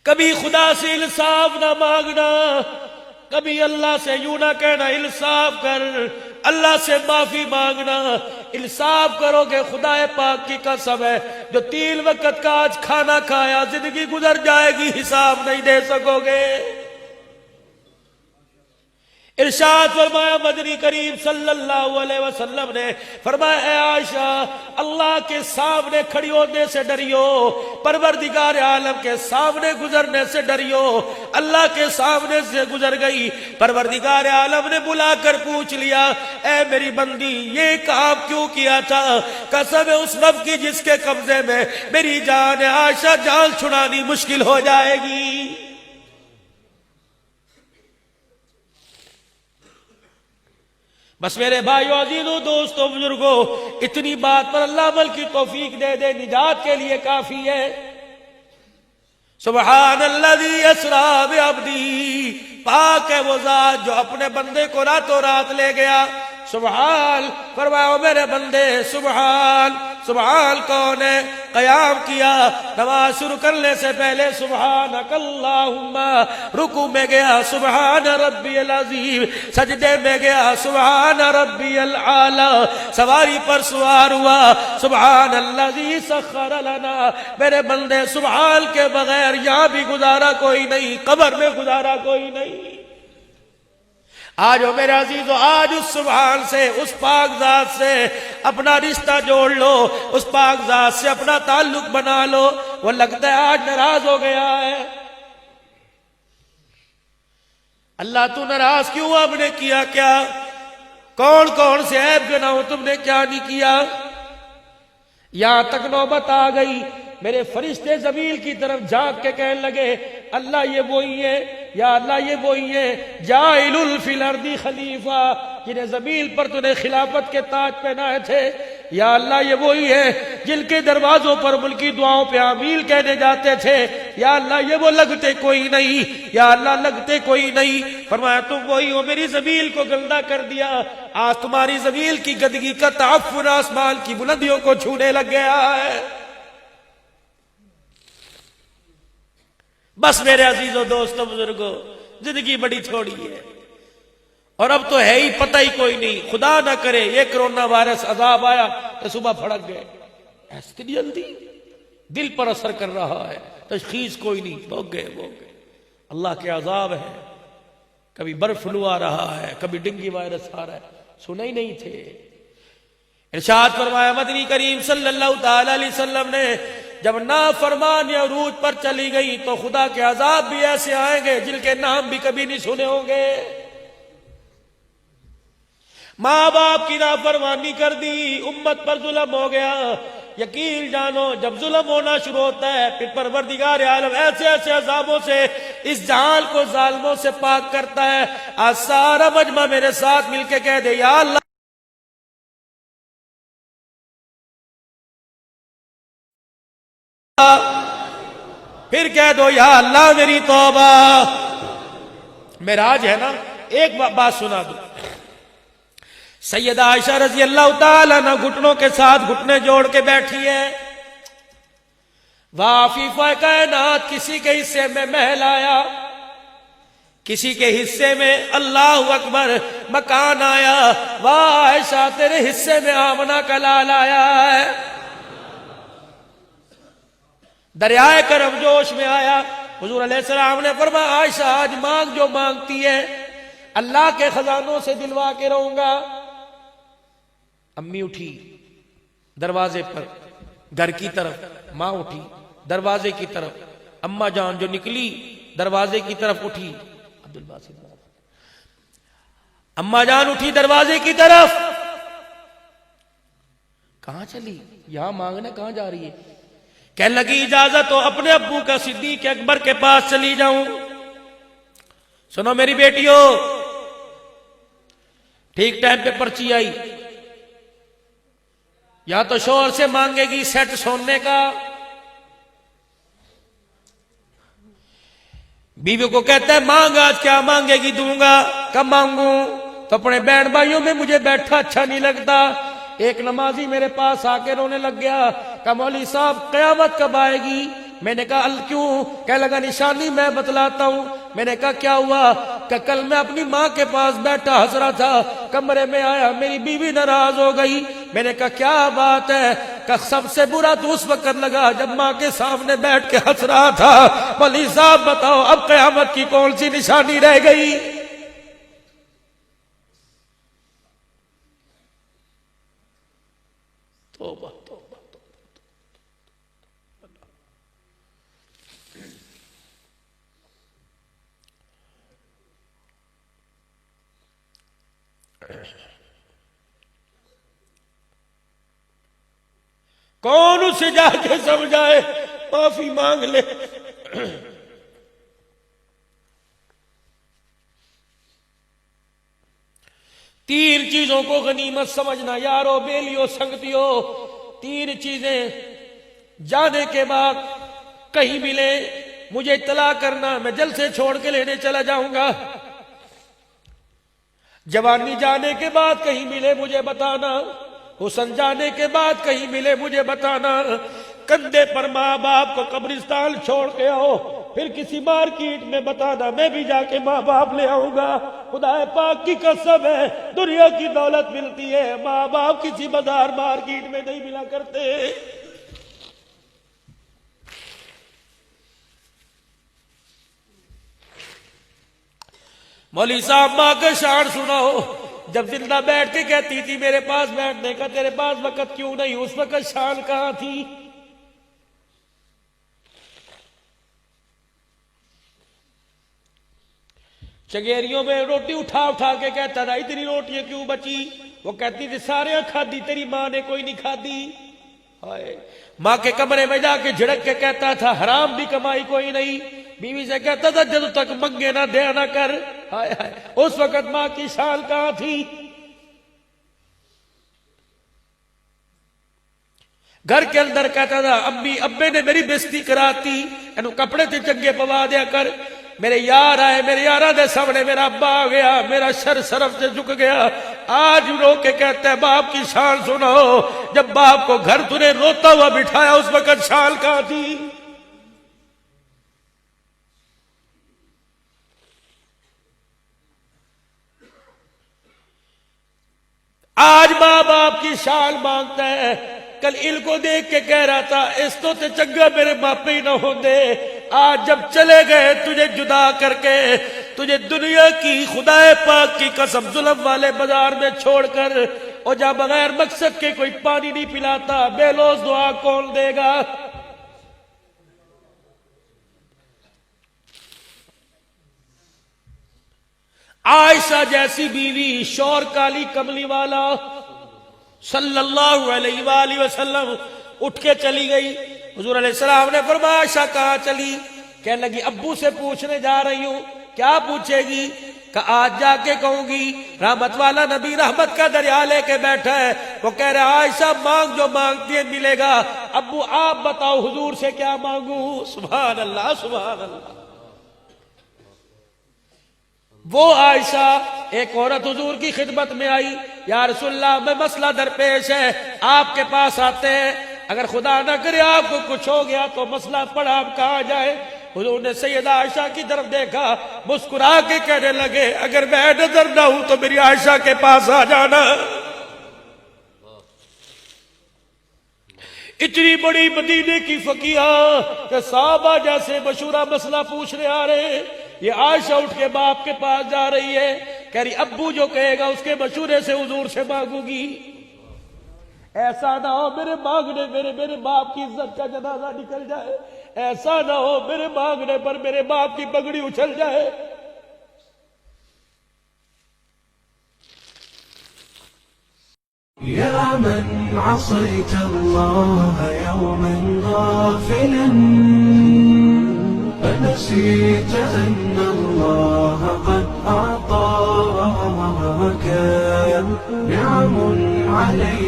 کبھی خدا سے انصاف نہ مانگنا، کبھی اللہ سے یوں نہ کہنا انصاف کر، اللہ سے معافی مانگنا۔ انصاف کرو گے خدا پاک کی قسم ہے، جو 3 وقت کا آج کھانا کھایا زندگی گزر جائے گی، حساب نہیں دے سکو گے۔ ارشاد فرمایا مدنی کریم صلی اللہ علیہ وسلم نے، فرمایا اے عائشہ، اللہ کے سامنے کھڑی ہونے سے ڈریو، پروردگار عالم کے سامنے گزرنے سے ڈریو۔ اللہ کے سامنے سے گزر گئی، پروردگار عالم نے بلا کر پوچھ لیا، اے میری بندی یہ کام کیوں کیا تھا؟ قسم ہے اس رب کی جس کے قبضے میں میری جان ہے، عائشہ جان چھڑانی مشکل ہو جائے گی۔ بس میرے بھائیو عزیزو دوستو بزرگو، اتنی بات پر اللہ عمل کی توفیق دے دے، نجات کے لیے کافی ہے۔ سبحان الذی اسریٰ بعبدی، پاک ہے وہ ذات جو اپنے بندے کو راتوں رات لے گیا۔ سبحان، فرماؤ میرے بندے سبحان۔ سبحان کون ہے؟ قیام کیا، نماز شروع کرنے سے پہلے سبحانک اللہم، رکوع میں گیا سبحان ربی العظیم، سجدے میں گیا سبحان ربی العالی، سواری پر سوار ہوا سبحان الذی سخر لنا۔ میرے بندے سبحان کے بغیر یہاں بھی گزارا کوئی نہیں، قبر میں گزارا کوئی نہیں۔ آج ہو میرے عزیزو، آج اس سبحان سے، اس پاک ذات سے اپنا رشتہ جوڑ لو، اس پاک ذات سے اپنا تعلق بنا لو۔ وہ لگتا ہے آج ناراض ہو گیا ہے۔ اللہ تو ناراض کیوں؟ ہم نے کیا کیا؟ کون کون سے عیب گناہوں تم نے کیا نہیں کیا؟ یہاں تک نوبت آ گئی، میرے فرشتے زمین کی طرف جھانک کے کہنے لگے، اللہ یہ وہی ہے، یا اللہ یہ وہی ہے جاعل فی الارض خلیفہ، جنہیں زمین پر تُونے خلافت کے تاج پہنائے تھے۔ یا اللہ یہ وہی ہے جن کے دروازوں پر ملکی دعاؤں پہ آمین کہنے جاتے تھے۔ یا اللہ یہ وہ لگتے کوئی نہیں، یا اللہ لگتے کوئی نہیں۔ فرمایا تم وہی ہو، میری زمین کو گندا کر دیا، آج تمہاری زمین کی گندگی کا تعفن آسمان کی بلندیوں کو چھونے لگ گیا ہے۔ بس میرے عزیزو دوستو بزرگو، زندگی بڑی تھوڑی ہے، اور اب تو ہے ہی پتہ ہی کوئی نہیں۔ خدا نہ کرے یہ کرونا وائرس عذاب آیا تو صبح پھڑک گئے، ایسی جلدی دل پر اثر کر رہا ہے، تشخیص کوئی نہیں، بھوگ گئے۔ اللہ کے عذاب ہے، کبھی برڈ فلو آ رہا ہے، کبھی ڈینگی وائرس آ رہا ہے، سنے ہی نہیں تھے۔ ارشاد فرمایا مدنی کریم صلی اللہ تعالی علیہ وسلم نے، جب نافرمانی عروج پر چلی گئی تو خدا کے عذاب بھی ایسے آئیں گے جن کے نام بھی کبھی نہیں سنے ہوں گے۔ ماں باپ کی نافرمانی کر دی، امت پر ظلم ہو گیا۔ یقین جانو جب ظلم ہونا شروع ہوتا ہے پھر پروردگار عالم ایسے ایسے عذابوں سے اس جہان کو ظالموں سے پاک کرتا ہے۔ آج سارا مجمع میرے ساتھ مل کے کہہ دے، یا اللہ پھر کہہ دو، یا اللہ میری توبہ۔ معراج ہے نا، ایک بات سنا دو۔ سیدہ عائشہ رضی اللہ تعالیٰ عنہ گھٹنوں کے ساتھ گھٹنے جوڑ کے بیٹھی ہے، وافیفہ کائنات کسی کے حصے میں محل آیا، کسی کے حصے میں اللہ اکبر مکان آیا، واہ عائشہ تیرے حصے میں آمنہ کا لال آیا ہے۔ دریائے کرم جوش میں آیا، حضور علیہ السلام نے فرمایا عائشہ آج مانگ جو مانگتی ہے اللہ کے خزانوں سے دلوا کے رہوں گا۔ امی اٹھی دروازے پر گھر کی طرف، ماں اٹھی دروازے کی طرف، اماں جان جو نکلی دروازے کی طرف اٹھی، اماں جان اٹھی دروازے کی طرف، کہاں چلی؟ یہاں مانگنے کہاں جا رہی ہے؟ کہنے لگی اجازت ہو اپنے ابو کا صدیق اکبر کے پاس چلی جاؤں۔ سنو میری بیٹیوں، ٹھیک ٹائم پہ پرچی آئی، یا تو شوہر سے مانگے گی سیٹ سونے کا، بیوی کو کہتا ہے مانگ آج کیا مانگے گی دوں گا، کب مانگوں؟ تو اپنے بہن بھائیوں میں مجھے بیٹھا اچھا نہیں لگتا۔ ایک نمازی میرے پاس آ کے رونے لگ گیا، کہا مولوی صاحب قیامت کب آئے گی؟ میں نے کہا کیوں؟ کہنے لگا نشانی میں بتلاتا ہوں۔ میں نے کہا کیا ہوا؟ کہ کل میں اپنی ماں کے پاس بیٹھا ہنس رہا تھا، کمرے میں آیا، میری بیوی ناراض ہو گئی۔ میں نے کہا کیا بات ہے؟ کہ سب سے برا تو اس وقت لگا جب ماں کے سامنے بیٹھ کے ہنس رہا تھا۔ مولوی صاحب بتاؤ اب قیامت کی کون سی نشانی رہ گئی؟ توبہ توبہ توبہ۔ کون اسے جا کے سمجھائے، معافی مانگ لے۔ تین چیزوں کو غنیمت سمجھنا یارو بیلیو سنگتیو، تین چیزیں جانے کے بعد کہیں ملے مجھے اطلاع کرنا، میں جلسے چھوڑ کے لینے چلا جاؤں گا۔ جوانی جانے کے بعد کہیں ملے مجھے بتانا، حسن جانے کے بعد کہیں ملے مجھے بتانا۔ کندھے پر ماں باپ کو قبرستان چھوڑ کے آؤ، پھر کسی مارکیٹ میں بتانا میں بھی جا کے ماں باپ لے آؤں گا۔ خدا پاک کی قسم ہے دنیا کی دولت ملتی ہے، ماں باپ کسی بازار مارکیٹ میں نہیں ملا کرتے۔ مولوی صاحب ماں کا شعر سناؤ، جب زندہ بیٹھ کے کہتی تھی میرے پاس بیٹھنے کا تیرے پاس وقت کیوں نہیں، اس وقت شان کہاں تھی؟ چگیریوں میں روٹی اٹھا اٹھا کے کہتا تھا اتنی روٹیاں کیوں بچی؟ وہ کہتی تھی سارے کھادی تیری ماں نے کوئی نہیں کھادی۔ ماں کے کمرے میں جا کے جھڑک کے کہتا تھا حرام بھی کمائی کوئی نہیں۔ بیوی سے کہتا تھا جب تک منگے نہ دیا نہ کر۔ اس وقت ماں کی شان کہاں تھی؟ گھر کے اندر کہتا تھا امی ابے نے میری بےزتی کراتی، کپڑے تے چنگے پوا دیا کر، میرے یار آئے، میرے یاراں دے سامنے میرا ابا آ گیا، میرا سر سرف سے جھک گیا۔ آج رو کے کہتا ہے باپ کی شان سنو، جب باپ کو گھر تو نے روتا ہوا بٹھایا اس وقت شان کہاں تھی؟ آج ماں باپ کی شان مانگتا ہے۔ کل ان کو دیکھ کے کہہ رہا تھا اس تو تے چنگا میرے باپے ہی نہ ہوندے۔ آج جب چلے گئے تجھے جدا کر کے، تجھے دنیا کی خدا پاک کی قسم ظلم والے بازار میں چھوڑ کر، اور جا بغیر مقصد کے کوئی پانی نہیں پلاتا، بے لوز دعا کون دے گا؟ عائشہ جیسی بیوی، شور کالی کملی والا صلی اللہ علیہ وآلہ وسلم اٹھ کے چلی گئی۔ حضور علیہ السلام نے فرمایا عائشہ کہاں چلی؟ کہنے لگی ابو سے پوچھنے جا رہی ہوں۔ کیا پوچھے گی؟ کہ آج جا کے کہوں گی رحمت والا نبی رحمت کا دریا لے کے بیٹھا ہے، وہ کہہ رہا عائشہ مانگ جو مانگتی ہے ملے گا۔ ابو آپ بتاؤ حضور سے کیا مانگوں؟ سبحان اللہ سبحان اللہ۔ وہ عائشہ ایک عورت حضور کی خدمت میں آئی، یا رسول اللہ میں مسئلہ درپیش ہے، آپ کے پاس آتے ہیں، اگر خدا نہ کرے آپ کو کچھ ہو گیا تو مسئلہ پڑا آپ کہاں جائے؟ حضور نے سیدہ عائشہ کی طرف دیکھا، مسکرا کے کہنے لگے اگر میں نظر نہ ہوں تو میری عائشہ کے پاس آ جانا۔ اتنی بڑی مدینے کی فقیہ کہ صحابہ جیسے مشورہ مسئلہ پوچھنے آ رہے ہیں، یہ عائشہ اٹھ کے باپ کے پاس جا رہی ہے، کہہ رہی ابو جو کہے گا اس کے مشورے سے حضور سے مانگوں گی۔ ایسا نہ ہو میرے مانگنے میرے باپ کی عزت کا جنازہ نکل جائے، ایسا نہ ہو میرے مانگنے پر میرے باپ کی پگڑی اچھل جائے۔ يا من عصيت الله يوما غافلا فنسيت أن الله قد أعطاك نعم عليك